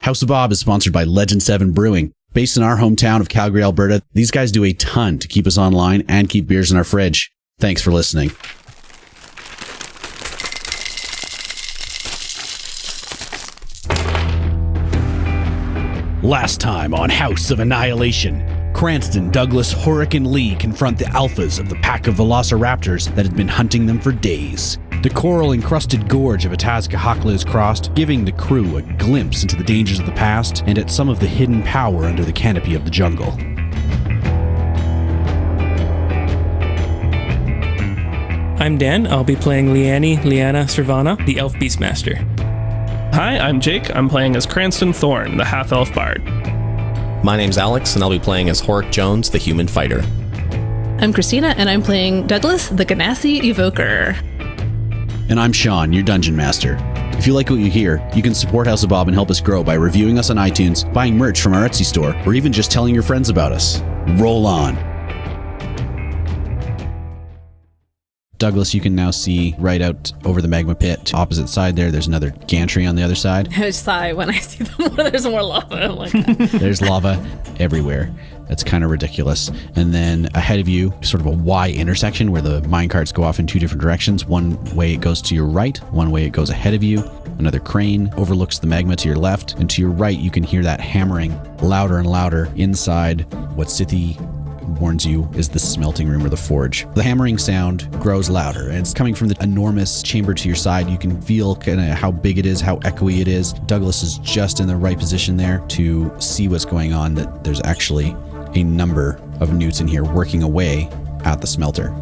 House of Bob is sponsored by Legend 7 Brewing. Based in our hometown of Calgary, Alberta, these guys do a ton to keep us online and keep beers in our fridge. Thanks for listening. Last time on House of Annihilation, Cranston, Douglas, Horrik, and Lee confront the alphas of the pack of velociraptors that had been hunting them for days. The coral-encrusted gorge of Atascocita is crossed, giving the crew a glimpse into the dangers of the past and at some of the hidden power under the canopy of the jungle. I'm Dan. I'll be playing Leanni, Leanna, Servana, the Elf Beastmaster. Hi, I'm Jake. I'm playing as Cranston Thorne, the half-elf bard. My name's Alex, and I'll be playing as Horrik Jones, the human fighter. I'm Cristina, and I'm playing Douglas, the Ganassi evoker. And I'm Shaun, your dungeon master. If you like what you hear, you can support House of Bob and help us grow by reviewing us on iTunes, buying merch from our Etsy store, or even just telling your friends about us. Roll on. Douglas, you can now see right out over the magma pit. Opposite side there's another gantry on the other side. I sigh when I see them. There's more lava. I'm like, There's lava everywhere. That's kind of ridiculous. And then ahead of you, sort of a Y intersection where the minecarts go off in two different directions. One way it goes to your right, one way it goes ahead of you. Another crane overlooks the magma to your left. And to your right, you can hear that hammering louder and louder inside what Sithi warns you is the smelting room or the forge. The hammering sound grows louder, and it's coming from the enormous chamber to your side. You can feel kind of how big it is, how echoey it is. Douglas is just in the right position there to see what's going on, that there's actually a number of newts in here working away at the smelter.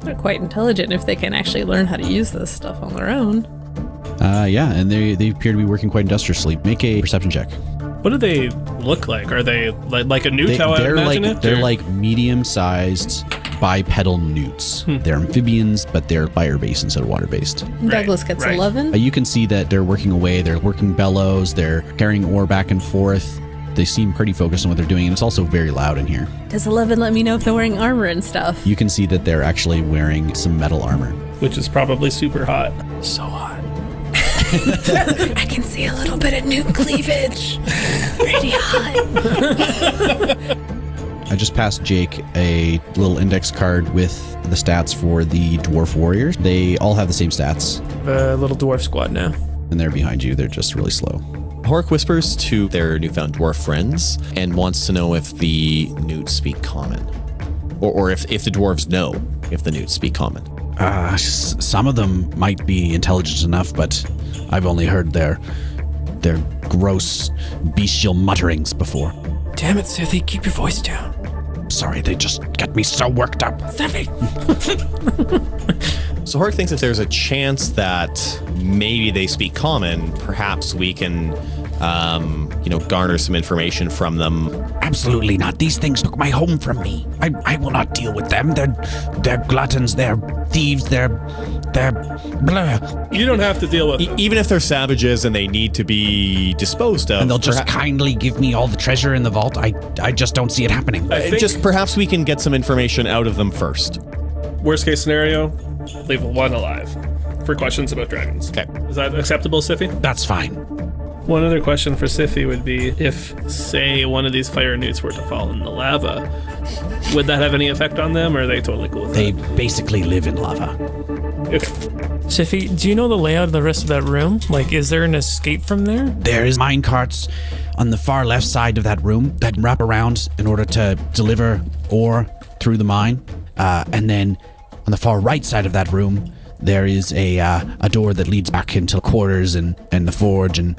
they're quite intelligent if they can actually learn how to use this stuff on their own. Yeah, and they appear to be working quite industriously. Make a perception check. What do they look like? Are they like a newt, how I imagine it? They're like medium-sized bipedal newts. They're amphibians, but they're fire-based instead of water-based. Douglas gets 11. You can see that they're working away. They're working bellows. They're carrying ore back and forth. They seem pretty focused on what they're doing, and it's also very loud in here. Does 11 let me know if they're wearing armor and stuff? You can see that they're actually wearing some metal armor. Which is probably super hot. So hot. I can see a little bit of Newt Cleavage. Pretty hot. I just passed Jake a little index card with the stats for the dwarf warriors. They all have the same stats. The little dwarf squad now. And they're behind you. They're just really slow. Horrik whispers to their newfound dwarf friends and wants to know if the newts speak common. Or if the dwarves know if the newts speak common. Some of them might be intelligent enough, but I've only heard their gross, bestial mutterings before. Damn it, Sithi, keep your voice down. Sorry, they just get me so worked up. Sithi! So Horrik thinks if there's a chance that maybe they speak common, perhaps we can, garner some information from them. Absolutely not. These things took my home from me. I will not deal with them. They're gluttons. They're thieves. They're blah. You don't have to deal with them. Even if they're savages and they need to be disposed of. And they'll just kindly give me all the treasure in the vault. I just don't see it happening. Just perhaps we can get some information out of them first. Worst case scenario, leave one alive for questions about dragons. Okay. Is that acceptable, Sithi? That's fine. One other question for Sithi would be, if, say, one of these fire newts were to fall in the lava, would that have any effect on them, or are they totally cool with They that? basically live in lava. Okay. Sithi, do you know the layout of the rest of that room? Like, is there an escape from there? There is mine carts on the far left side of that room that wrap around in order to deliver ore through the mine. And then on the far right side of that room, there is a door that leads back into quarters and the forge and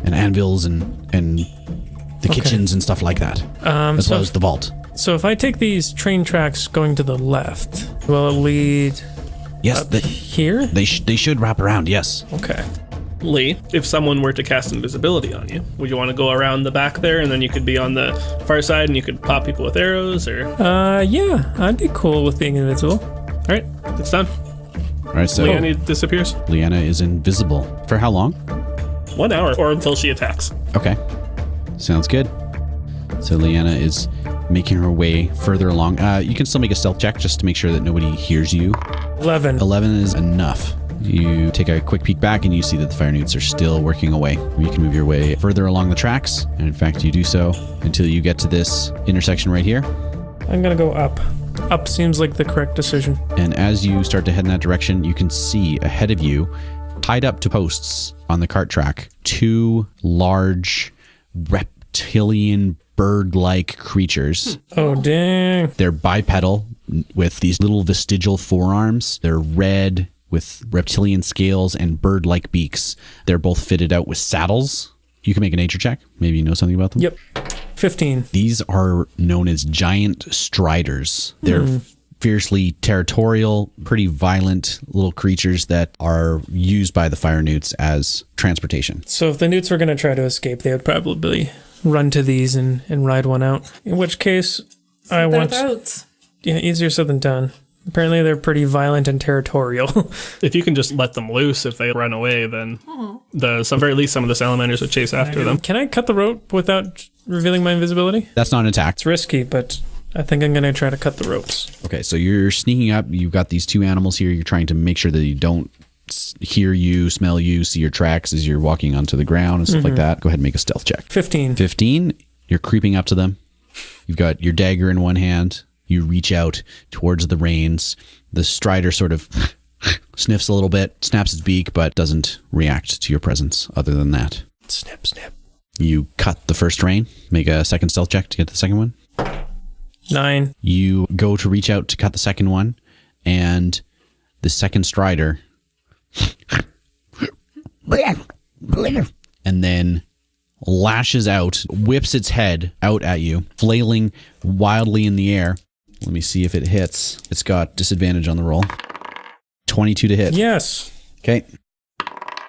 anvils and the kitchens and stuff like that, as well as the vault. So if I take these train tracks going to the left, will it lead here? They should wrap around, yes. Okay. Lee, if someone were to cast invisibility on you, would you want to go around the back there and then you could be on the far side and you could pop people with arrows, or? Yeah, I'd be cool with being invisible. All right, it's done. All right, so Leanni disappears. Leanna is invisible. For how long? 1 hour, or until she attacks. Okay. Sounds good. So Leanna is making her way further along. You can still make a stealth check just to make sure that nobody hears you. 11. 11 is enough. You take a quick peek back and you see that the fire-newts are still working away. You can move your way further along the tracks, and in fact you do so until you get to this intersection right here. I'm gonna go up. Up seems like the correct decision. And as you start to head in that direction, you can see ahead of you, tied up to posts on the cart track, 2 large reptilian bird-like creatures. Oh, dang. They're bipedal with these little vestigial forearms. They're red with reptilian scales and bird-like beaks. They're both fitted out with saddles. You can make a nature check. Maybe you know something about them. Yep. 15. These are known as giant striders. They're fiercely territorial, pretty violent little creatures that are used by the fire-newts as transportation. So if the newts were going to try to escape, they would probably run to these and ride one out. In which case, I want... throats. Yeah, easier said than done. Apparently they're pretty violent and territorial. If you can just let them loose if they run away, then very least some of the salamanders would chase after them. Can I cut the rope without revealing my invisibility? That's not an attack. It's risky, but I think I'm going to try to cut the ropes. Okay, so you're sneaking up. You've got these 2 animals here. You're trying to make sure that you don't hear you, smell you, see your tracks as you're walking onto the ground and stuff like that. Go ahead and make a stealth check. 15. 15. You're creeping up to them. You've got your dagger in one hand. You reach out towards the reins. The strider sort of sniffs a little bit, snaps its beak, but doesn't react to your presence other than that. Snip, snip. You cut the first rein. Make a second stealth check to get the second one. 9. You go to reach out to cut the second one, and the second strider and then lashes out, whips its head out at you, flailing wildly in the air. Let me see if it hits. It's got disadvantage on the roll. 22 to hit. Yes. Okay.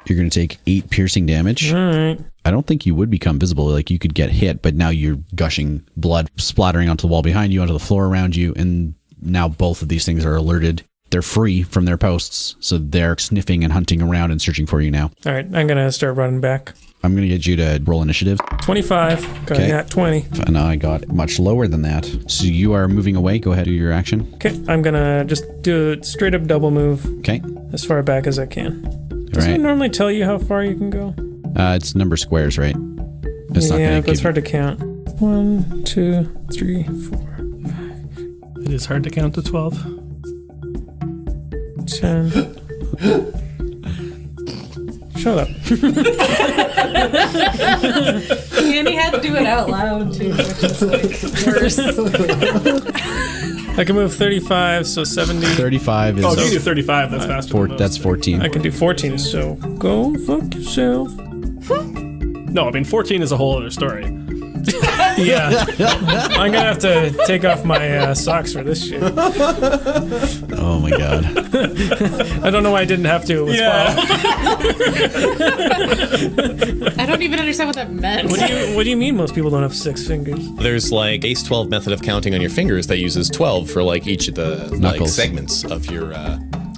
You're going to take 8 piercing damage. All right. I don't think you would become visible. Like, you could get hit, but now you're gushing blood, splattering onto the wall behind you, onto the floor around you, and now both of these things are alerted. They're free from their posts, so they're sniffing and hunting around and searching for you now. All right. I'm going to start running back. I'm going to get you to roll initiative. 25. Got Okay. that 20. And I got much lower than that. So you are moving away. Go ahead, do your action. Okay. I'm going to just do a straight up double move Okay. as far back as I can. Does Right. it normally tell you how far you can go? It's number squares, right? It's not Yeah, gonna but it's give- hard to count. 1, 2, 3, 4, It is hard to count to 12. 10. Shut up. And he had to do it out loud too, which is like worse. I can move 35, so 70. 35 is... Oh, if you do 35, that's faster than most. that's 14. I can do 14, so go fuck yourself. No, I mean, 14 is a whole other story. Yeah. I'm gonna have to take off my socks for this shit. Oh my god. I don't know why I didn't have to. It was fine. I don't even understand what that meant. What do you mean most people don't have 6 fingers? There's like base 12 method of counting on your fingers that uses 12 for like each of the like Knuckles. segments of your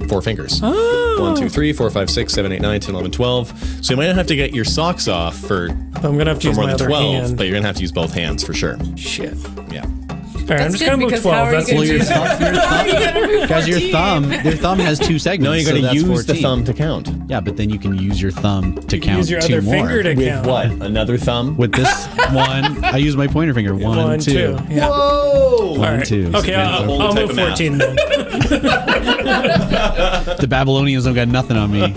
4 fingers. 1, 2, 3, 4, 5, 6, 7, 8, 9, 10, 11, 12. So you might not have to get your socks off for I'm gonna have to use more my than other 12, hand. but you're gonna have to use both hands for sure. Shit. Yeah. All right, I'm just gonna move 12. That's Well, your thumb. Because your thumb has 2 segments. No, you're so gonna that's use the 14. thumb to count. Yeah, but then you can use your thumb to count use your 2 other more. finger to With count. what? Another thumb? With this one, I use my pointer finger. 1, 2. 2. Yeah. Whoa! 1, All right. 2. Okay, whole I'll type move of math. 14 then. The Babylonians don't got nothing on me.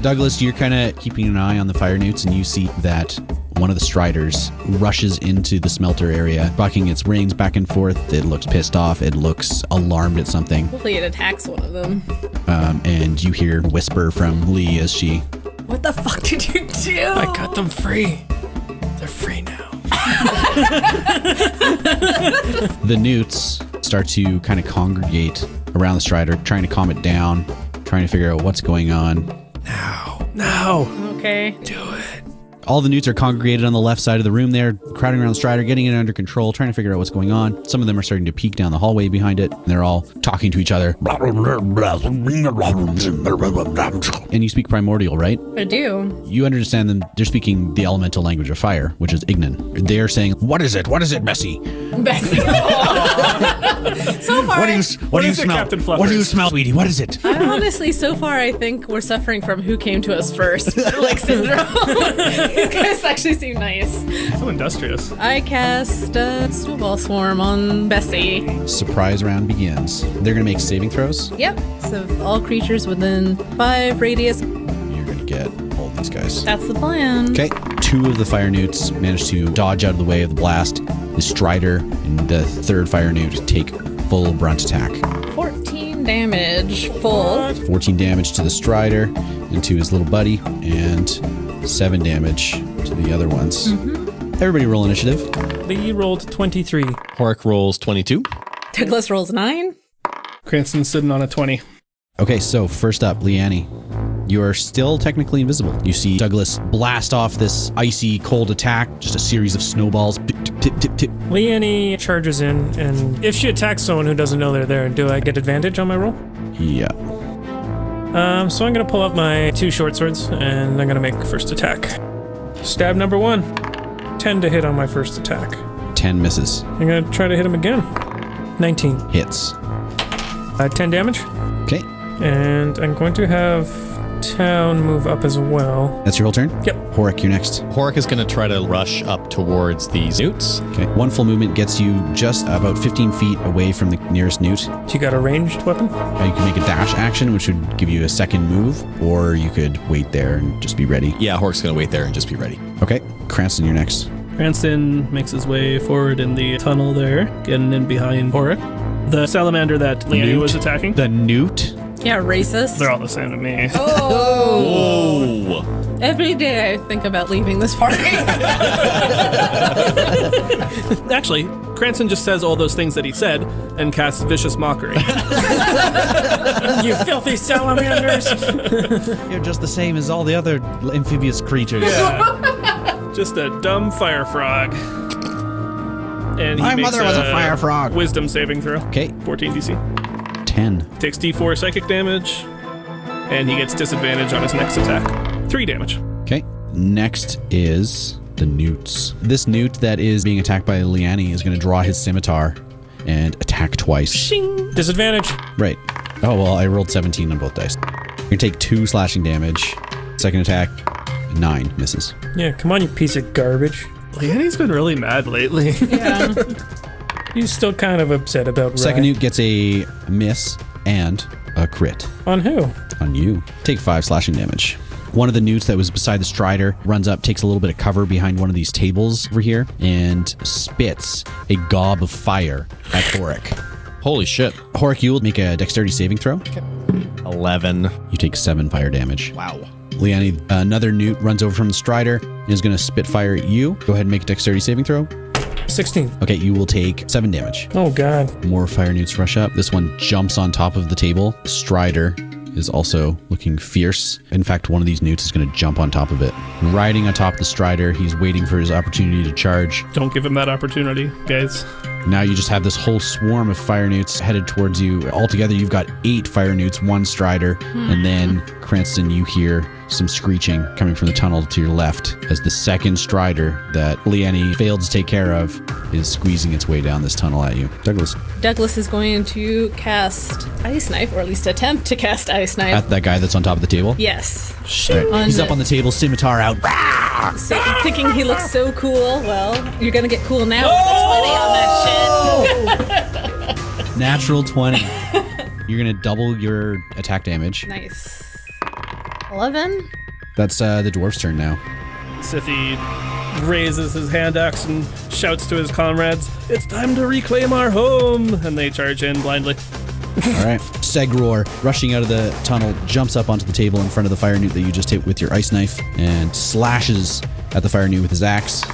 Douglas, you're kind of keeping an eye on the fire-newts, and you see that one of the striders rushes into the smelter area, bucking its reins back and forth. It looks pissed off. It looks alarmed at something. Hopefully it attacks one of them. And you hear a whisper from Lee as she... What the fuck did you do? I cut them free. They're free now. The newts start to kind of congregate around the strider, trying to calm it down, trying to figure out what's going on. No. Okay. Do it. All the newts are congregated on the left side of the room there, crowding around Strider, getting it under control, trying to figure out what's going on. Some of them are starting to peek down the hallway behind it, and they're all talking to each other. And you speak Primordial, right? I do. You understand them. They're speaking the elemental language of fire, which is Ignan. They're saying, "What is it? What is it, Bessie? Bessie. So far, What do you is it, smell? Captain Fluffers? What do you smell, sweetie? What is it?" honestly, so far, I think we're suffering from who came to us first, like syndrome. You guys actually seem nice. So industrious. I cast Snowball Swarm on Bessie. Surprise round begins. They're going to make saving throws. Yep. So all creatures within 5 radius. You're going to get all these guys. That's the plan. Okay. 2 of the fire newts manage to dodge out of the way of the blast. The Strider and the 3rd fire newt take full brunt attack. 14 damage full. 14 damage to the Strider and to his little buddy, and 7 damage to the other ones. Everybody roll initiative. Lee rolled 23. Horrik rolls 22. Douglas rolls 9. Cranston's sitting on a 20. Okay, so first up, Leanni. You are still technically invisible. You see Douglas blast off this icy cold attack, just a series of snowballs. Tip, tip, tip, tip. Leanni charges in, and if she attacks someone who doesn't know they're there, do I get advantage on my roll? Yeah. So I'm going to pull up my 2 short swords, and I'm going to make first attack. Stab number 1. 10 to hit on my first attack. 10 misses. I'm going to try to hit him again. 19. Hits. 10 damage. Okay. And I'm going to have Town move up as well. That's your whole turn? Yep. Horrik, you're next. Horrik is going to try to rush up towards these newts. Okay. 1 full movement gets you just about 15 feet away from the nearest newt. So you got a ranged weapon? You can make a dash action, which would give you a second move, or you could wait there and just be ready. Yeah, Horrik's going to wait there and just be ready. Okay. Cranston, you're next. Cranston makes his way forward in the tunnel there, getting in behind Horrik. The salamander that Leanni Newt. was attacking. The newt? Yeah, racist. They're all the same to me. Oh. Every day I think about leaving this party. Actually, Cranston just says all those things that he said and casts vicious mockery. You filthy salamanders! You're just the same as all the other amphibious creatures. Just a dumb fire frog. And he My makes mother was a fire frog. Wisdom saving throw. Okay. 14 DC. 10. Takes D4 psychic damage, and he gets disadvantage on his next attack. 3 damage. Okay. Next is the newts. This newt that is being attacked by Leanni is going to draw his scimitar and attack twice. Shing. Disadvantage. Right. Oh, well, I rolled 17 on both dice. You're going to take 2 slashing damage. Second attack, 9 misses. Yeah, come on, you piece of garbage. Leanni's been really mad lately. Yeah. He's still kind of upset about Second Rye. newt gets a miss and a crit On who? on you. Take 5 slashing damage. One of the newts that was beside the Strider runs up, takes a little bit of cover behind one of these tables over here, and spits a gob of fire at Horrik. Holy shit. Horrik, you will make a dexterity saving throw. 11. You take 7 fire damage. Wow. Leanni, another newt runs over from the Strider and is going to spit fire at you. Go ahead and make a dexterity saving throw. 16. Okay, you will take 7 damage. Oh, God. More fire newts rush up. This one jumps on top of the table. Strider is also looking fierce. In fact, one of these newts is going to jump on top of it. Riding on top of the Strider, he's waiting for his opportunity to charge. Don't give him that opportunity, guys. Now you just have this whole swarm of fire newts headed towards you. Altogether, you've got 8 fire newts, 1 Strider, and then, Cranston, you hear some screeching coming from the tunnel to your left as the second Strider that Leanni failed to take care of is squeezing its way down this tunnel at you. Douglas. Douglas is going to cast Ice Knife, or at least attempt to cast Ice Knife. At that guy that's on top of the table? Yes. All right. He's On up on the table, scimitar out. So, thinking he looks so cool. Well, you're gonna get cool now with the 20 on that shit. Natural 20. You're going to double your attack damage. Nice. 11. That's the dwarf's turn now. Sithy raises his hand axe and shouts to his comrades, "It's time to reclaim our home!" And they charge in blindly. All right. Segroar, rushing out of the tunnel, jumps up onto the table in front of the fire newt that you just hit with your ice knife and slashes at the fire newt with his axe.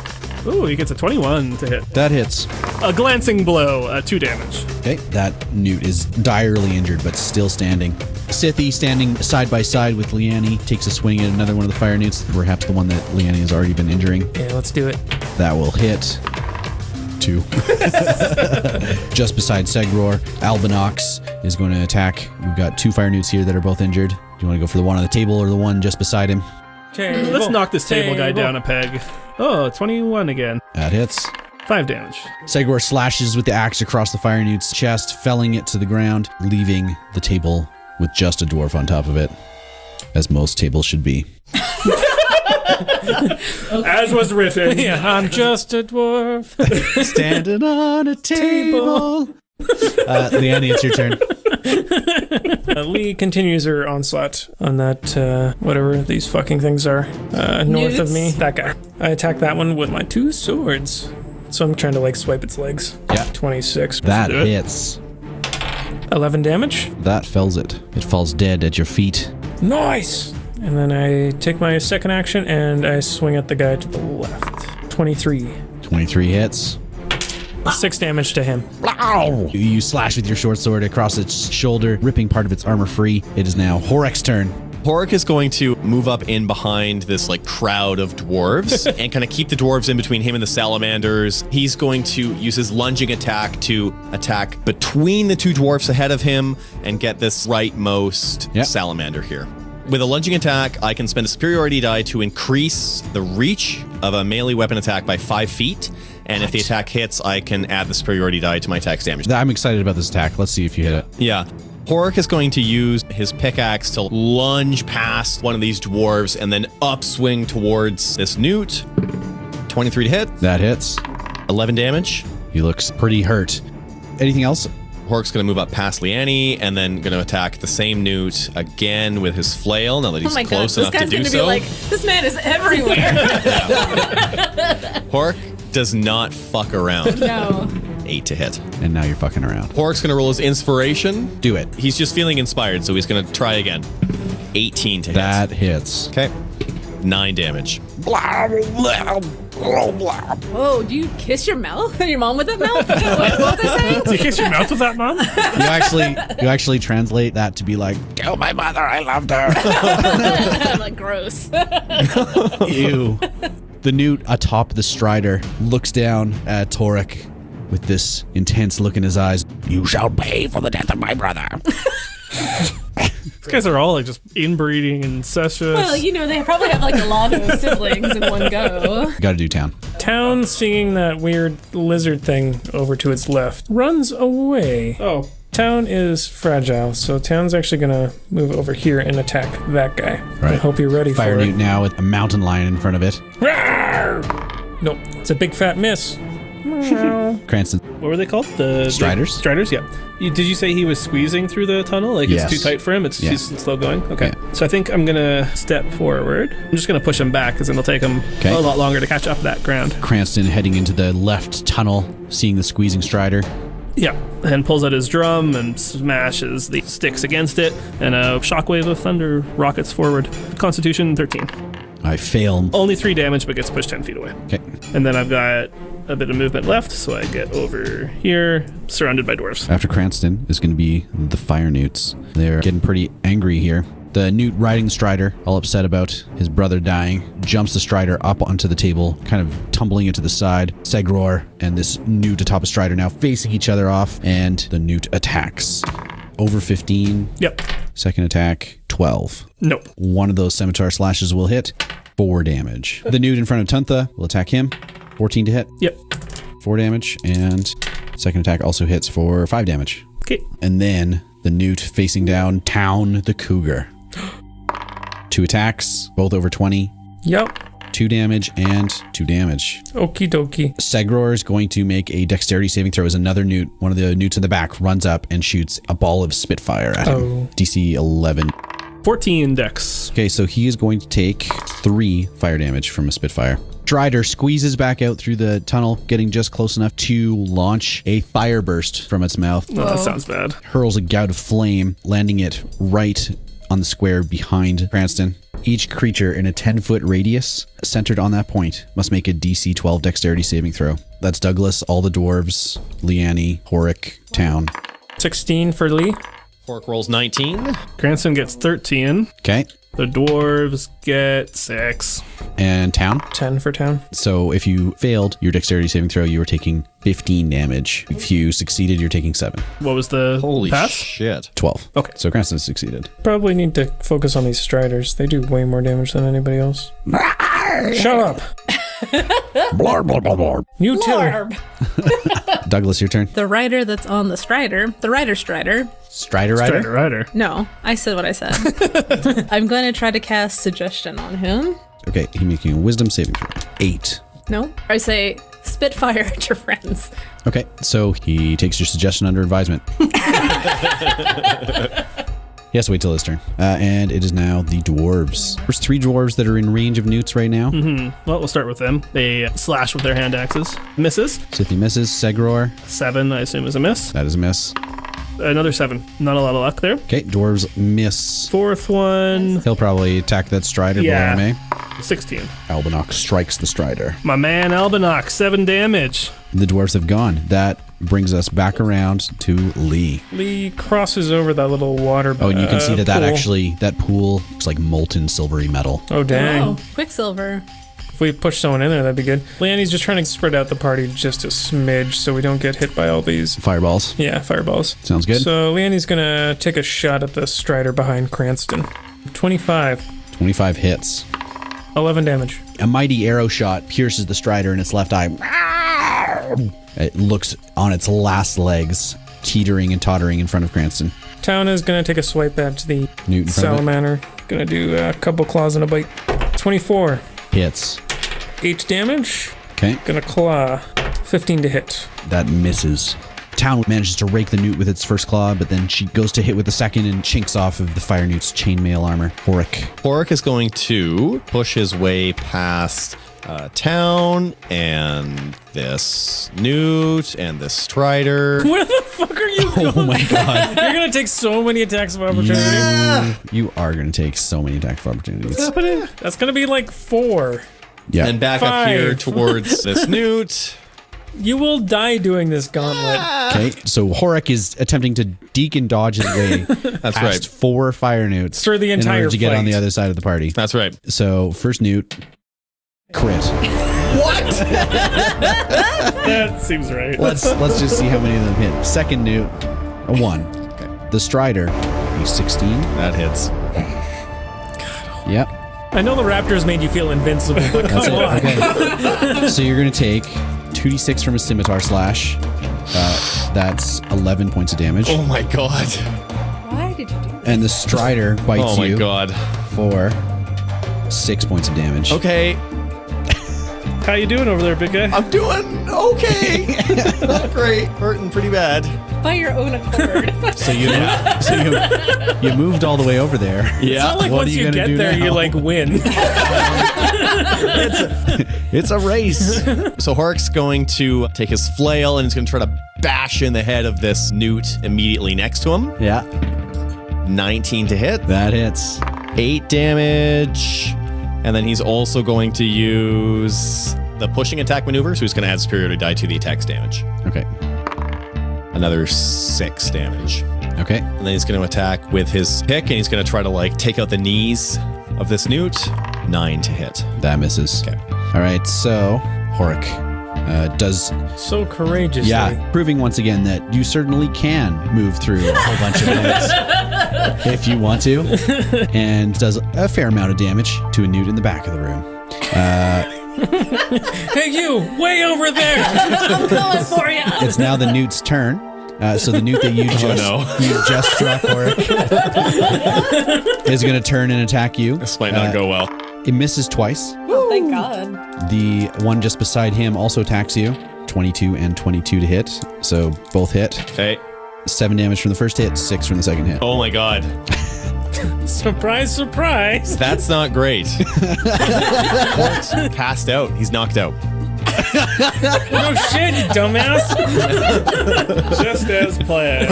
Ooh, he gets a 21 to hit. That hits. A glancing blow, 2 damage. Okay. That newt is direly injured but still standing. Sithy, standing side by side with Leanni, takes a swing at another one of the fire newts, perhaps the one that Leanni has already been injuring. Yeah, let's do it. That will hit. 2. Just beside Segror, Albinox is going to attack. We've got 2 fire newts here that are both injured. Do you want to go for the one on the table or the one just beside him? Let's knock this table guy down a peg. Oh, 21 again. That hits. 5 damage. Segror slashes with the axe across the fire newt's chest, felling it to the ground, leaving the table with just a dwarf on top of it, as most tables should be. As was written. Yeah, I'm just a dwarf. Standing on a table. Leanni, it's your turn. Lee continues her onslaught on that, whatever these fucking things are, north of me. That guy. I attack that one with my 2 swords. So I'm trying to, like, swipe its legs. Yeah. 26. That hits. 11 damage. That fells it. It falls dead at your feet. Nice! And then I take my second action and I swing at the guy to the left. 23. 23 hits. 6 damage to him. You slash with your short sword across its shoulder, ripping part of its armor free. It is now Horrik's turn. Horrik is going to move up in behind this like crowd of dwarves and kind of keep the dwarves in between him and the salamanders. He's going to use his lunging attack to attack between the 2 dwarfs ahead of him and get this rightmost salamander here. With a lunging attack, I can spend a superiority die to increase the reach of a melee weapon attack by 5 feet. And if the attack hits, I can add the superiority die to my attack's damage. I'm excited about this attack. Let's see if you hit it. Yeah. Horrik is going to use his pickaxe to lunge past one of these dwarves and then upswing towards this newt. 23 to hit. That hits. 11 damage. He looks pretty hurt. Anything else? Horrik's going to move up past Leanni and then going to attack the same newt again with his flail now that he's close enough to do so. This guy's going to be like, this man is everywhere. Horrik does not fuck around. No. 8 to hit. And now you're fucking around. Horrik's going to roll his inspiration. Do it. He's just feeling inspired, so he's going to try again. 18 to hit. That hits. Okay. 9 damage. Oh, do you kiss your mouth? Your mom with that mouth? What was I saying? Do you kiss your mouth with that, Mom? You actually translate that to be like, tell my mother I loved her. I'm like, gross. Ew. The newt atop the strider looks down at Horrik with this intense look in his eyes. You shall pay for the death of my brother. These guys are all like just inbreeding and incestuous. Well, you know, they probably have like a lot of siblings in one go. Gotta do town. Town, seeing that weird lizard thing over to its left, runs away. Oh. Town is fragile, so Town's actually gonna move over here and attack that guy. Right. I hope you're ready Fire for newt it. now with a mountain lion in front of it. Nope, it's a big fat miss. Cranston. What were they called? The Striders? Striders, yeah. Did you say he was squeezing through the tunnel? Like Yes. it's too tight for him? It's Yes. he's slow going? Okay. Yeah. So I think I'm going to step forward. I'm just going to push him back because it'll take him Okay. a lot longer to catch up that ground. Cranston heading into the left tunnel, seeing the squeezing strider. Yeah. And pulls out his drum and smashes the sticks against it. And a shockwave of thunder rockets forward. Constitution 13. I fail. Only 3 damage, but gets pushed 10 feet away. Okay. And then I've got a bit of movement left, so I get over here, surrounded by dwarves. After Cranston is going to be the fire newts. They're getting pretty angry here. The newt riding the strider, all upset about his brother dying, jumps the strider up onto the table, kind of tumbling it to the side. Segror and this newt atop a strider now facing each other off, and the newt attacks. Over 15. Yep. Second attack, 12. Nope. One of those scimitar slashes will hit. 4 damage. The newt in front of Tuntha will attack him. 14 to hit. Yep. 4 damage. And second attack also hits for 5 damage. Okay. And then the newt facing down Town the Cougar. 2 attacks, both over 20. Yep. 2 damage and 2 damage. Okie dokie. Segror is going to make a dexterity saving throw as another newt, one of the newts in the back, runs up and shoots a ball of Spitfire at him. Oh. DC 11. 14 dex. Okay, so he is going to take 3 fire damage from a Spitfire. Strider squeezes back out through the tunnel, getting just close enough to launch a fire burst from its mouth. Oh, that sounds bad. Hurls a gout of flame, landing it right on the square behind Cranston. Each creature in a 10-foot radius centered on that point must make a DC 12 dexterity saving throw. That's Douglas, all the dwarves, Leanni, Horrik, Town. 16 for Lee. Horrik rolls 19. Cranston gets 13. Okay. The dwarves get 6. And town. 10 for town. So if you failed your dexterity saving throw, you were taking 15 damage. If you succeeded, you're taking 7. What was the Holy pass? shit. 12. Okay. So Cranston succeeded. Probably need to focus on these striders. They do way more damage than anybody else. Shut up. Blar, blar, blar, blar. You too. Barb. Douglas, your turn. The rider that's on the strider, the rider. Strider rider. Strider Rider. No, I said what I said. I'm going to try to cast suggestion on him. Okay, he's making a wisdom saving throw. 8. No, I say spitfire at your friends. Okay, so he takes your suggestion under advisement. He has to wait till his turn. And it is now the dwarves. There's 3 dwarves that are in range of Newts right now. Well, we'll start with them. They slash with their hand axes. Misses. Sithy misses. Segror, 7, I assume, is a miss. that is a miss. Another 7. Not a lot of luck there. Okay, dwarves miss. 4th one, He'll probably attack that strider Yeah. below me. 16. Albinoc strikes the strider. My man Albinoc, 7 damage. The dwarves have gone. That brings us back around to Lee. Lee crosses over that little water. Oh, and you can see pool. that pool looks like molten silvery metal. Oh, dang. Oh, Quicksilver. If we push someone in there, that'd be good. Leanni's just trying to spread out the party just a smidge so we don't get hit by all these. Fireballs. Yeah, fireballs. Sounds good. So Leanni's gonna take a shot at the strider behind Cranston. 25. 25 hits. 11 damage. A mighty arrow shot pierces the strider in its left eye. It looks on its last legs, teetering and tottering in front of Cranston. Town is gonna take a swipe at the Newt in front of it. salamander. Gonna do a couple claws and a bite. 24. Hits. 8 damage. Okay, Gonna claw. 15 to hit. that misses. Town manages to rake the Newt with its first claw, but then she goes to hit with the second and chinks off of the fire-newt's chainmail armor. Horrik. Horrik is going to push his way past town and this Newt and this strider. Where the fuck are you going? Oh my god. You're gonna take so many attacks of opportunity. You are going to take so many attack opportunities. That's gonna be like 4. Yeah. And back up 5. here towards this Newt. You will die doing this gauntlet. Okay, so Horrik is attempting to deke and dodge his way That's past right. 4 fire newts For the in entire order to get on fight. the other side of the party. That's right. So first Newt, crit. That seems right. Let's just see how many of them hit. Second Newt, a 1. Okay. The strider, a 16. That hits. Yep. I know the Raptors made you feel invincible, but That's come it. on. Okay. So you're going to take 2d6 from a scimitar slash. That's 11 points of damage. Oh my god. Why did you do that? And the strider bites Oh my you god. for 6 points of damage. Okay. How you doing over there, big guy? I'm doing okay. Not great. Hurting pretty bad. By your own accord. So you moved all the way over there. Yeah. It's not like What once are you you gonna get do there, now? you like win. It's a race. So Horrik's going to take his flail and he's going to try to bash in the head of this Newt immediately next to him. Yeah, 19 to hit. that hits. 8 damage. And then he's also going to use the pushing attack maneuver, so he's going to add superiority die to the attack's damage. Okay. Another 6 damage. Okay. And then he's going to attack with his pick, and he's going to try to take out the knees of this Newt. 9 to hit. That misses. Okay. All right, so Horrik does, So courageously. proving once again that you certainly can move through a whole bunch of things if you want to, and does a fair amount of damage to a Newt in the back of the room. Hey, you, way over there. I'm coming for you. It's now the Newt's turn. So the Newt that you just struck, Horrik, is going to turn and attack you. This might not go well. It misses twice. Oh, thank God. The one just beside him also attacks you. 22 and 22 to hit. So both hit. Okay. 7 damage from the first hit, 6 from the second hit. Oh my god. Surprise, surprise. That's not great. Horrik's passed out. He's knocked out. No shit, you dumbass. Just as planned.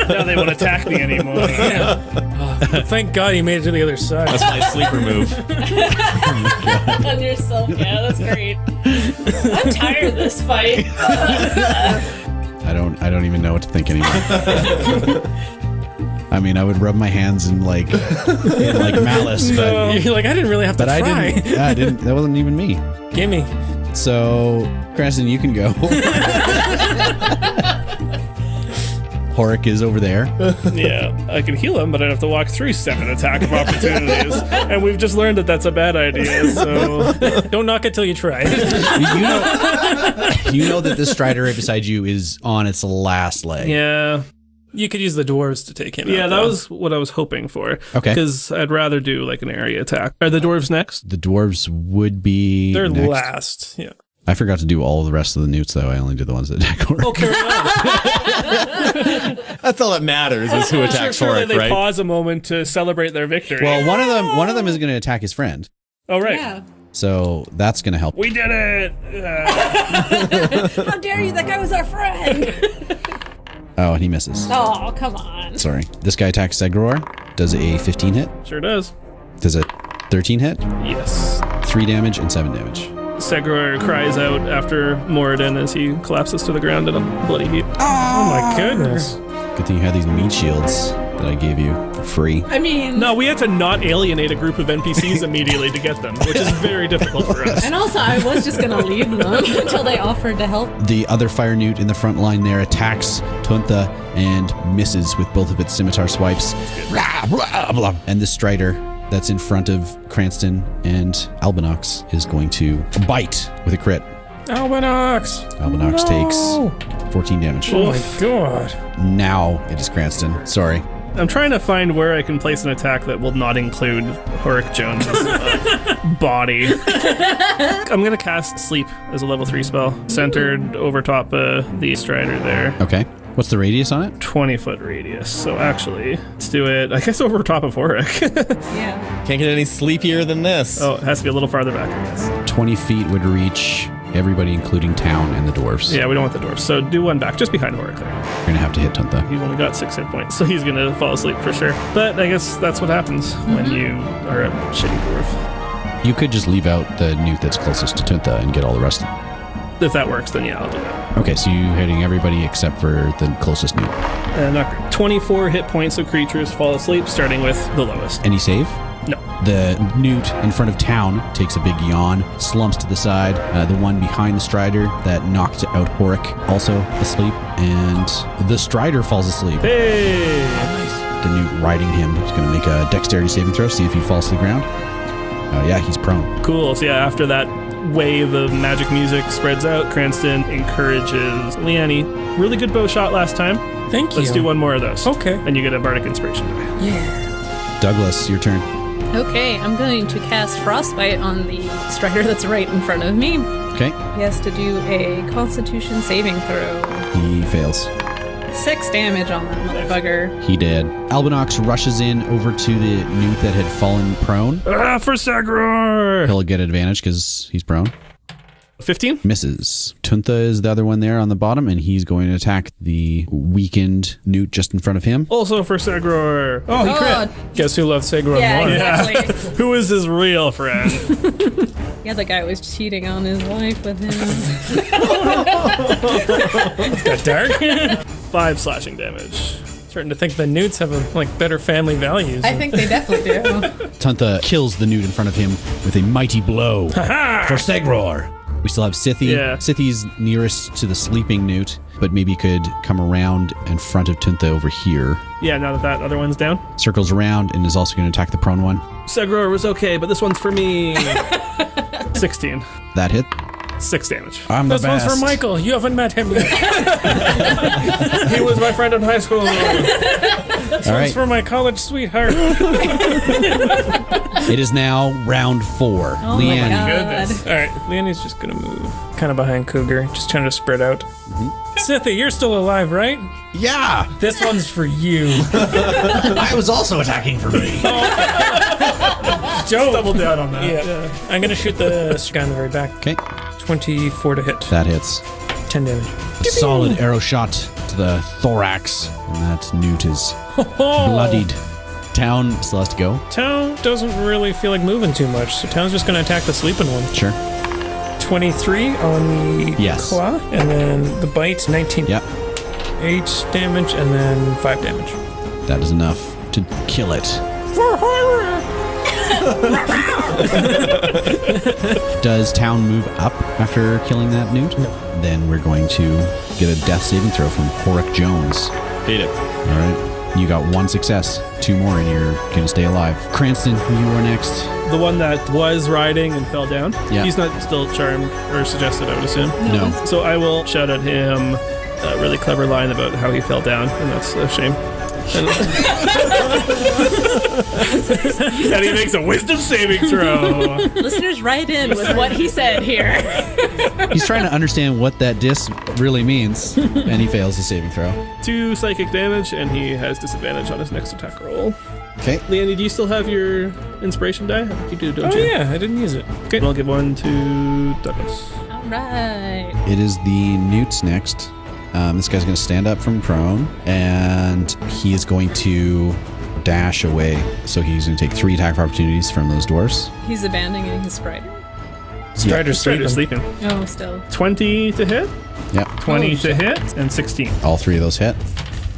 Now they won't attack me anymore. Thank God he made it to the other side. That's my sleeper move. On yourself. Yeah, that's great. I'm tired of this fight. I don't even know what to think anymore. I mean, I would rub my hands in like malice, but You're like, I didn't really have to I try. didn't. I didn't. That wasn't even me. Gimme. So, Cranston, you can go. Horrik is over there. Yeah, I can heal him, but I'd have to walk through 7 attack of opportunities. And we've just learned that that's a bad idea, so... Don't knock it till you try. You know that this strider right beside you is on its last leg. Yeah. You could use the dwarves to take him out. Yeah, that though. was what I was hoping for. Okay. Because I'd rather do like an area attack. Are the dwarves next? The dwarves would be They're next. last. Yeah. I forgot to do all the rest of the newts, though. I only did the ones that attack Horrik. Oh, carry on. That's all that matters is who attacks Surely Horrik, they right? pause a moment to celebrate their victory. Well, one of them is going to attack his friend. oh, right. Yeah. So that's going to help. We did it! How dare you? That guy was our friend. Oh, and he misses. Oh, come on. Sorry. This guy attacks Segror. Does a 15 hit. Sure does. Does a 13 hit. Yes. 3 damage and 7 damage. Segror cries out after Moradin as he collapses to the ground in a bloody heap. Oh my goodness. Good thing you had these meat shields that I gave you for free. I mean... No, we had to not alienate a group of NPCs immediately to get them, which is very difficult for us. And also, I was just going to leave them until they offered to help. The other fire newt in the front line there attacks Tuntha and misses with both of its scimitar swipes. And the strider that's in front of Cranston and Albinox is going to bite with a crit. Albinox. Albinox No. takes 14 damage. Oh my god. Now it is Cranston. Sorry. I'm trying to find where I can place an attack that will not include Horrik Jones' body. I'm going to cast Sleep as a level 3 spell, centered over top the strider there. Okay. What's the radius on it? 20-foot radius. So actually, let's do it, I guess, over top of Horrik. Yeah. Can't get any sleepier than this. Oh, it has to be a little farther back, I guess. 20 feet would reach everybody, including town and the dwarves. Yeah, we don't want the dwarves. So do one back, just behind Horrik there. You're going to have to hit Tuntha. He's only got 6 hit points, so he's going to fall asleep for sure. But I guess that's what happens when you are a shitty dwarf. You could just leave out the newt that's closest to Tuntha and get all the rest of them. If that works, then yeah, I'll do that. Okay, so you're hitting everybody except for the closest newt. Not great. 24 hit points of creatures fall asleep, starting with the lowest. Any save? No. The newt in front of town takes a big yawn, slumps to the side. The one behind the strider that knocked out Horrik also asleep, and the strider falls asleep. Hey! The newt riding him is going to make a dexterity saving throw, see if he falls to the ground. Yeah, he's prone. Cool. So yeah, after that wave of magic music spreads out, Cranston encourages Leanni. Really good bow shot last time. Thank you. Let's do one more of those. Okay. And you get a bardic inspiration die. Yeah. Douglas, your turn. Okay, I'm going to cast Frostbite on the strider that's right in front of me. Okay, He has to do a Constitution saving throw. he fails. 6 damage on that motherfucker. He did. Albinox rushes in over to the newt that had fallen prone. Ah, for Segror! He'll get advantage because he's prone. 15? Misses. Tuntha is the other one there on the bottom, and he's going to attack the weakened newt just in front of him. Also for Segror. Oh, he crit. Guess who loves Segura Yeah, more? exactly. Who is his real friend? Yeah, the guy was cheating on his wife with him. Got dark. 5 slashing damage. Starting to think the newts have better family values. I think they definitely do. Tuntha kills the newt in front of him with a mighty blow for Segror. We still have Scythe. Yeah. Scythe's nearest to the sleeping newt, but maybe could come around in front of Tuntha over here. Yeah, now that that other one's down. Circles around and is also going to attack the prone one. Segror was okay, but this one's for me. 16. That hit. 6 damage. I'm the This one's best. for Michael. You haven't met him yet. He was my friend in high school. This All one's right. for my college sweetheart. It is now round 4. Oh my Leanni. God. Goodness. All right, Leanni's just gonna move kind of behind Cougar, just trying to spread out. Scythe, you're still alive, right? Yeah, This one's for you. I was also attacking for me. Joe. Double down on that. Yeah. I'm gonna shoot the guy in the very back. Okay, 24 to hit. that hits. 10 damage. A solid arrow shot to the thorax, and that newt is bloodied. Town still has to go. Town doesn't really feel like moving too much, so Town's just gonna attack the sleeping one. Sure. 23 on the Yes. claw, and then the bite, 19. Yep. 8 damage, and then 5 damage. That is enough to kill it. Does town move up after killing that newt? No. Then we're going to get a death saving throw from Horrik Jones. Beat it. All right. You got 1 success, 2 more, and you're going to stay alive. Cranston, you are next. The one that was riding and fell down? Yeah. He's not still charmed or suggested, I would assume. No. So I will shout at him a really clever line about how he fell down, and that's a shame. And he makes a wisdom saving throw. Listeners, write in with what he said here. He's trying to understand what that dis really means, and he fails the saving throw. 2 psychic damage, and he has disadvantage on his next attack roll. Okay. Leanni, do you still have your inspiration die? I think you do, don't you? Oh, yeah, I didn't use it. Okay, I'll give one to Douglas. All right. It is the newts next. This guy's going to stand up from prone, and he is going to dash away. So he's going to take 3 attack opportunities from those dwarfs. He's abandoning his strider. Strider's Sleeping. Oh, still. 20 to hit, Yep. 20 to hit, and 16. All 3 of those hit.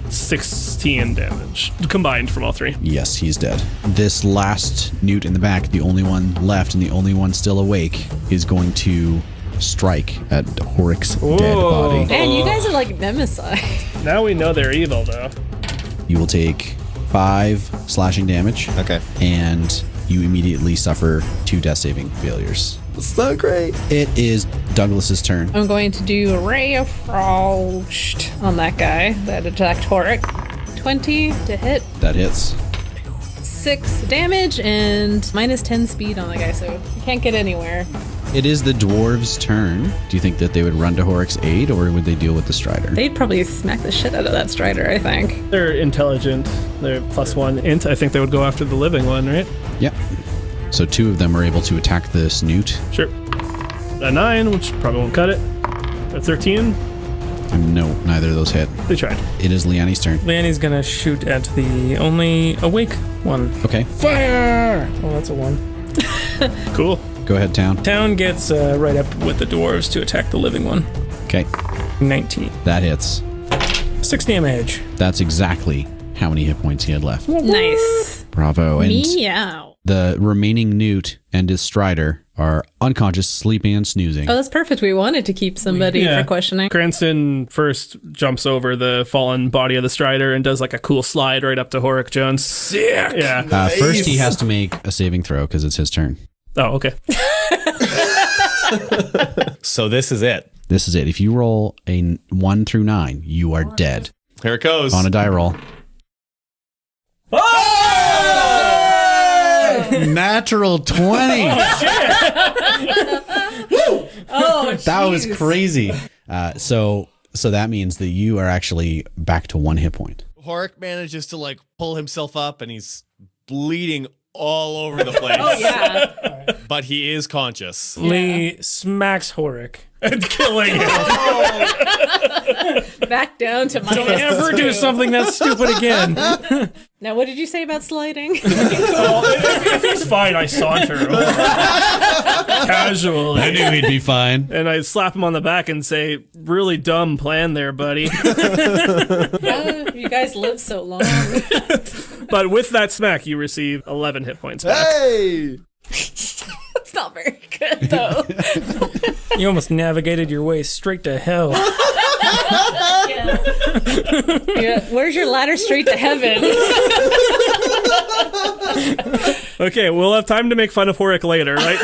16 damage combined from all 3. Yes, he's dead. This last newt in the back, the only one left and the only one still awake, is going to strike at Horrik's dead body. Man, you guys are like nemesis. Now we know they're evil, though. You will take 5 slashing damage. Okay. And you immediately suffer 2 death saving failures. It's not great. It is Douglas's turn. I'm going to do a Ray of Frost on that guy that attacked Horrik. 20 to hit, That hits. 6 damage, and minus 10 speed on the guy, so you can't get anywhere. It is the dwarves' turn. Do you think that they would run to Horrik's aid, or would they deal with the strider? They'd probably smack the shit out of that strider, I think. They're intelligent. They're +1 int. I think they would go after the living one, right? Yep. So 2 of them are able to attack the snoot. Sure. A 9, which probably won't cut it. A 13. And no, neither of those hit. They tried. It is Leanni's turn. Leanni's gonna shoot at the only awake one. Okay. Fire! Oh, that's a 1. Cool. Go ahead, Town. Town gets right up with the dwarves to attack the living one. Okay. 19. That hits. 6 damage. That's exactly how many hit points he had left. Nice. Bravo. And Meow. the remaining newt and his strider are unconscious, sleeping, and snoozing. Oh, that's perfect. We wanted to keep somebody Yeah. for questioning. Cranston first jumps over the fallen body of the strider and does like a cool slide right up to Horrik Jones. Sick! Yeah. First, he has to make a saving throw because it's his turn. Oh, okay. So this is it. This is it. If you roll a 1 through 9, you are dead. Here it goes. On a die roll. Natural 20. Oh, That was crazy. So that means that you are actually back to 1 hit point. Horrik manages to like pull himself up and he's bleeding all over the place. Oh, yeah. But he is conscious. Lee smacks Horrik and killing him. Back down to Don't minus ever do 2. something that stupid again. Now, what did you say about sliding? If he's fine, I saunter over casually. I knew he'd be fine. And I slap him on the back and say, really dumb plan there, buddy. You guys live so long. But with that smack, you receive 11 hit points back. Hey! It's not very good, though. You almost navigated your way straight to hell. Yeah, where's your ladder straight to heaven? Okay, we'll have time to make fun of Horrik later, right?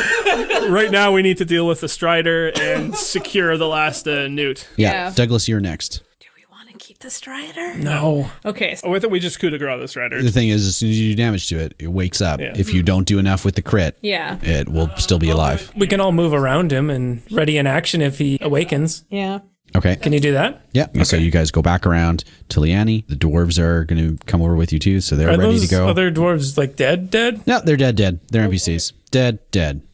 Right now, we need to deal with the strider and secure the last newt. Yeah. Yeah. Douglas, you're next. Do we want to keep the strider? No. Okay. Oh, I thought we just coup de grace the strider. The thing is, as soon as you do damage to it, it wakes up. Yeah. If you don't do enough with the crit, Yeah. it will still be alive. We can all move around him and ready in action if he awakens. Yeah. Okay. Can you do that? Yeah. So you guys go back around to Leanni. The dwarves are going to come over with you too, so they're Are ready those to go. other dwarves like dead? No, they're dead. They're NPCs. Dead.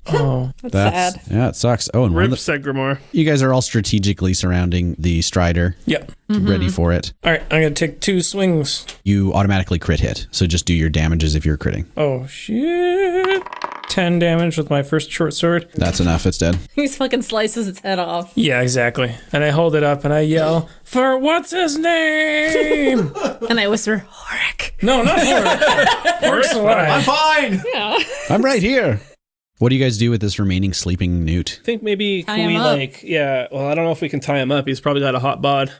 Oh. That's sad. Yeah, it sucks. Oh, and Rip Segramore. you guys are all strategically surrounding the strider, Yep. ready for it. All right, I'm going to take 2 swings. You automatically crit hit, so just do your damages if you're critting. Oh, shit. 10 damage with my first short sword. That's enough. It's dead. He fucking slices its head off. Yeah, exactly. And I hold it up and I yell, for what's his name? And I whisper, Horrik. No, not Horrik. Horrik's alive. I'm fine. Yeah. I'm right here. What do you guys do with this remaining sleeping Newt? I think maybe Tie him up. well, I don't know if we can tie him up. He's probably got a hot bod.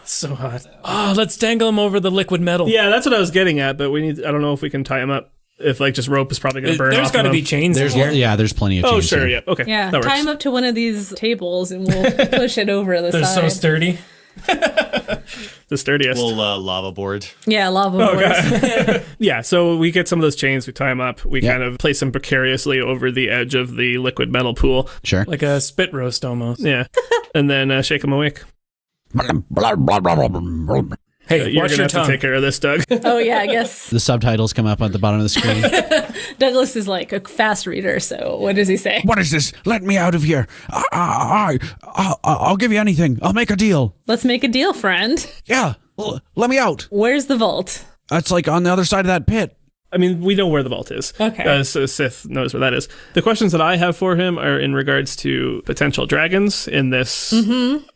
So hot. Oh, let's dangle him over the liquid metal. Yeah, that's what I was getting at, but I don't know if we can tie him up. If just rope is probably going to burn There's off. got to of be him. chains There's in here. there's plenty of Oh, chains sure, here. yeah. Okay, Yeah, that tie works. him up to one of these tables and we'll push it over the They're side. so sturdy. The sturdiest. Little lava board. Yeah, lava boards. Yeah, so we get some of those chains, we tie them up, we kind of place them precariously over the edge of the liquid metal pool. Sure. Like a spit roast almost. Yeah, and then shake them awake. Hey, You're watch going to your have tongue. to take care of this, Doug. Oh, yeah, I guess The subtitles come up at the bottom of the screen. Douglas is like a fast reader, so what does he say? What is this? Let me out of here. I'll give you anything. I'll make a deal. Let's make a deal, friend. Yeah, let me out. Where's the vault? It's like on the other side of that pit. I mean, we know where the vault is. Okay. So Sith knows where that is. The questions that I have for him are in regards to potential dragons in this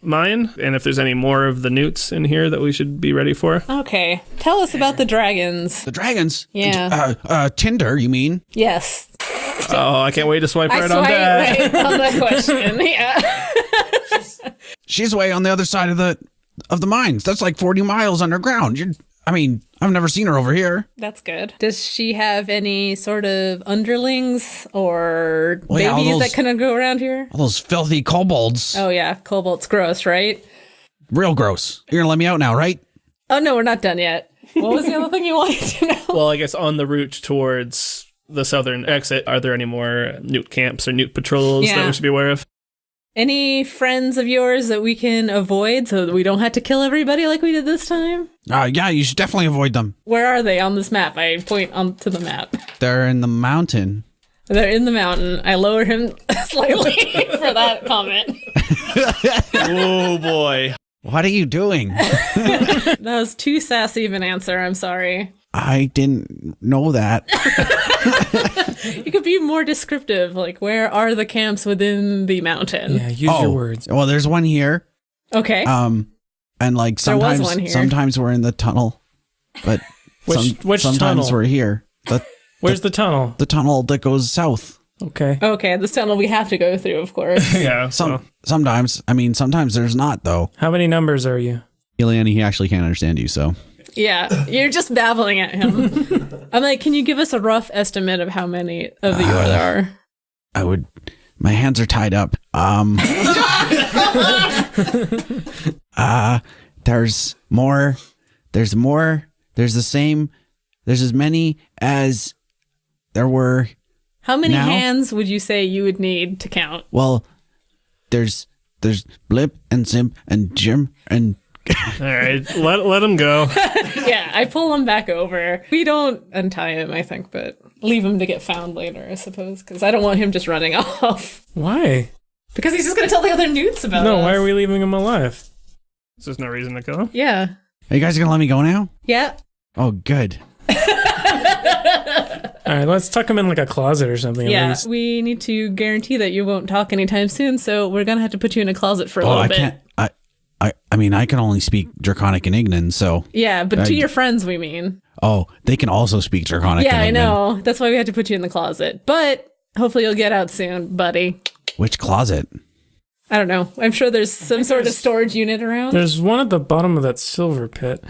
mine, and if there's any more of the newts in here that we should be ready for. Okay. Tell us about the dragons. The dragons? Yeah. Tinder, you mean? Yes. Oh, I can't wait to swipe I right on swipe that. right on that question. Yeah. She's way on the other side of the mines. That's like 40 miles underground. I've never seen her over here. That's good. Does she have any sort of underlings or Well, yeah, all babies those- that kind of go around here? All those filthy kobolds. Oh, yeah. Cobalt's gross, right? Real gross. You're gonna let me out now, right? Oh, no, we're not done yet. What was the other thing you wanted to know? Well, I guess on the route towards the southern exit, are there any more newt camps or newt patrols that Yeah. we should be aware of? Any friends of yours that we can avoid so that we don't have to kill everybody like we did this time? Yeah, you should definitely avoid them. Where are they on this map? I point onto the map. They're in the mountain. They're in the mountain. I lower him slightly for that comment. Oh boy. What are you doing? That was too sassy of an answer. I'm sorry. I didn't know that. You could be more descriptive. Like, where are the camps within the mountain? Yeah, use your words. Well, there's one here. Okay. And like There was one here. sometimes we're in the tunnel, but Which sometimes tunnel? we're here. Where's the tunnel? The tunnel that goes south. Okay. Okay, this tunnel we have to go through, of course. Yeah. Sometimes there's not though. How many numbers are you? Leanni, he actually can't understand you, so. Yeah, you're just babbling at him. I'm like, can you give us a rough estimate of how many of the Yor there are? My hands are tied up. There's more. There's the same. There's as many as there were. How many Now? hands would you say you would need to count? Well, there's Blip and Simp and Jim and All right, let him go. Yeah, I pull him back over. We don't untie him, I think, but leave him to get found later, I suppose, because I don't want him just running off. Why? Because he's just going to tell the other newts about No, us. why are we leaving him alive? There's no reason to kill him. Yeah. Are you guys gonna let me go now? Yeah. Oh, good. All right, let's tuck him in like a closet or something. At Yeah, least. we need to guarantee that you won't talk anytime soon, so we're going to have to put you in a closet for a little I bit. can't. I mean, I can only speak Draconic and Ignan, so. Yeah, but to your friends, we mean. Oh, they can also speak Draconic Yeah, I and Ignan. know. That's why we had to put you in the closet. But hopefully you'll get out soon, buddy. Which closet? I don't know. I'm sure there's some sort of storage unit around. There's one at the bottom of that silver pit.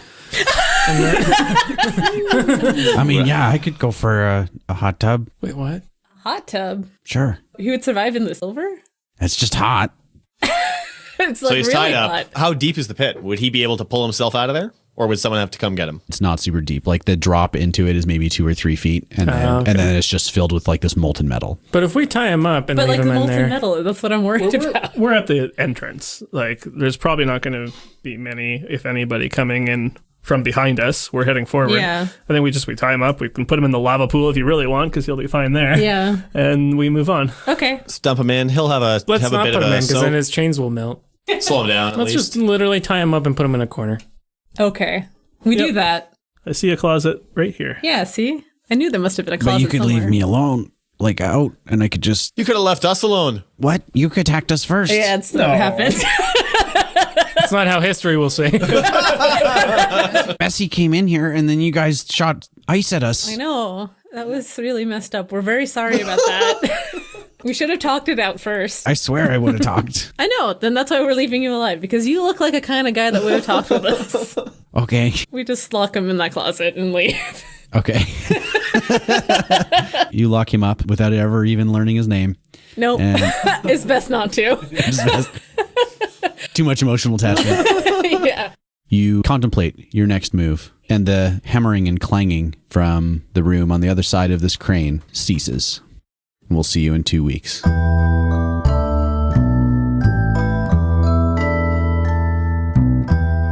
I mean, yeah, I could go for a hot tub. Wait, what? Hot tub. Sure. Who would survive in the silver? It's just hot. It's So like he's really tied up. hot. How deep is the pit? Would he be able to pull himself out of there? Or would someone have to come get him? It's not super deep. Like the drop into it is maybe 2 or 3 feet, and then okay. and then it's just filled with like this molten metal. But if we tie him up and But leave like the him in molten there, metal, that's what I'm worried about. We're at the entrance. Like, there's probably not going to be many, if anybody, coming in from behind us. We're heading forward. Yeah. I think we tie him up. We can put him in the lava pool if you really want, because he'll be fine there. Yeah. And we move on. Okay. Stump him in. He'll have a let's have a not bit put of him in a because then soak. his chains will melt. Slow him down at Let's least. just literally tie him up and put him in a corner. Okay. We do Yep. that. I see a closet right here. Yeah, see? I knew there must have been a closet But you could somewhere. leave me alone. like out and I could just... You could have left us alone. What? You attacked us first. Yeah, it's not what happened. That's not how history will say. Bessie came in here and then you guys shot ice at us. I know. That was really messed up. We're very sorry about that. We should have talked it out first. I swear I would have talked. I know. Then that's why we're leaving you alive, because you look like a kind of guy that would have talked with us. Okay. We just lock him in that closet and leave. Okay. You lock him up without ever even learning his name. Nope. It's best not to. Too much emotional attachment. Yeah. You contemplate your next move, and the hammering and clanging from the room on the other side of this crane ceases. We'll see you in 2 weeks.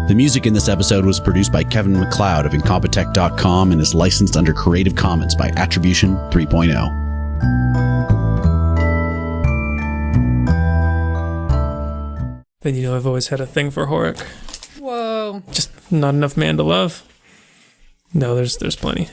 The music in this episode was produced by Kevin MacLeod of Incompetech.com and is licensed under Creative Commons by Attribution 3.0. Then you know I've always had a thing for Horrik. Whoa. Just not enough man to love. No, there's plenty.